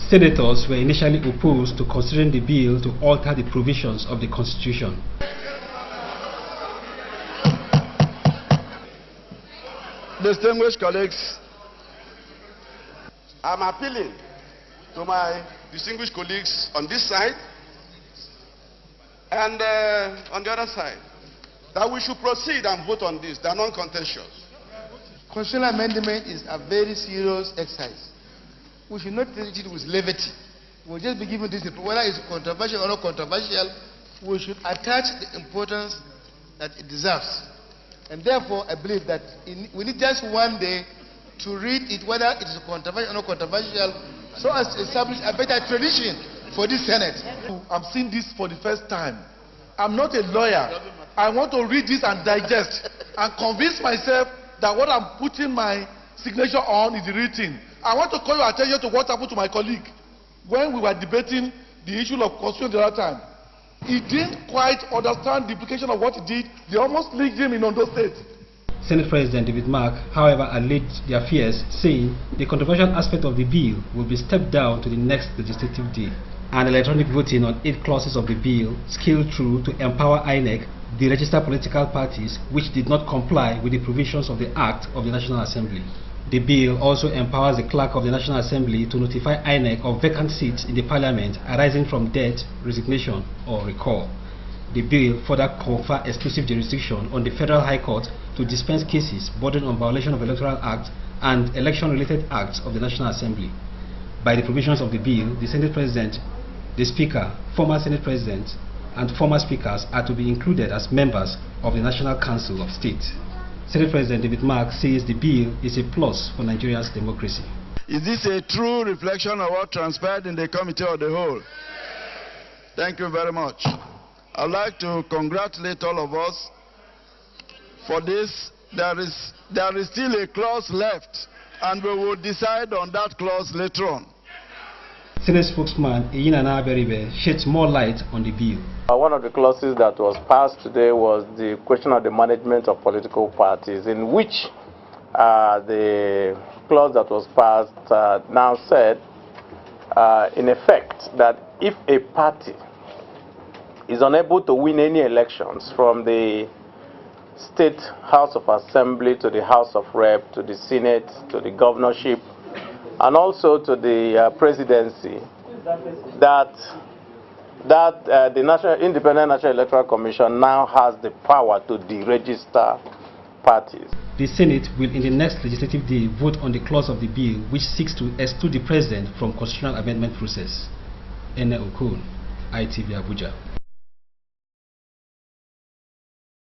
Senators were initially opposed to considering the bill to alter the provisions of the Constitution. Distinguished colleagues, I'm appealing to my distinguished colleagues on this side and on the other side that we should proceed and vote on this. They are non-contentious. Constitutional amendment is a very serious exercise. We should not treat it with levity. We'll just be given this, whether it's controversial or not controversial, we should attach the importance that it deserves. And therefore, I believe that we need just one day to read it, whether it is controversial or not controversial, so as to establish a better tradition for this Senate. I'm seeing this for the first time. I'm not a lawyer. I want to read this and digest and convince myself that what I'm putting my signature on is the real thing. I want to call your attention to what happened to my colleague when we were debating the issue of constitution the other time. He didn't quite understand the implication of what he did. They almost leaked him in Ondo State. Senate President David Mark, however, alleged their fears, saying the controversial aspect of the bill will be stepped down to the next legislative day, and electronic voting on 8 clauses of the bill scaled through to empower INEC, deregister political parties which did not comply with the provisions of the Act of the National Assembly. The bill also empowers the Clerk of the National Assembly to notify INEC of vacant seats in the Parliament arising from death, resignation, or recall. The bill further confers exclusive jurisdiction on the Federal High Court to dispense cases bordering on violation of Electoral Act and election-related acts of the National Assembly. By the provisions of the bill, the Senate President, the Speaker, former Senate President, and former Speakers are to be included as members of the National Council of State. Senate President David Mark says the bill is a plus for Nigeria's democracy. Is this a true reflection of what transpired in the Committee of the Whole? Thank you very much. I'd like to congratulate all of us for this. There is still a clause left, and we will decide on that clause later on. Senate spokesman Iyinana Aberibe sheds more light on the bill. One of the clauses that was passed today was the question of the management of political parties, in which the clause that was passed now said, in effect, that if a party is unable to win any elections from the State House of Assembly to the House of Rep to the Senate to the governorship and also to the presidency, that the Independent National Electoral Commission now has the power to deregister parties. The Senate will in the next legislative day vote on the clause of the bill which seeks to exclude the President from constitutional amendment process. Ene Okon, ITV Abuja.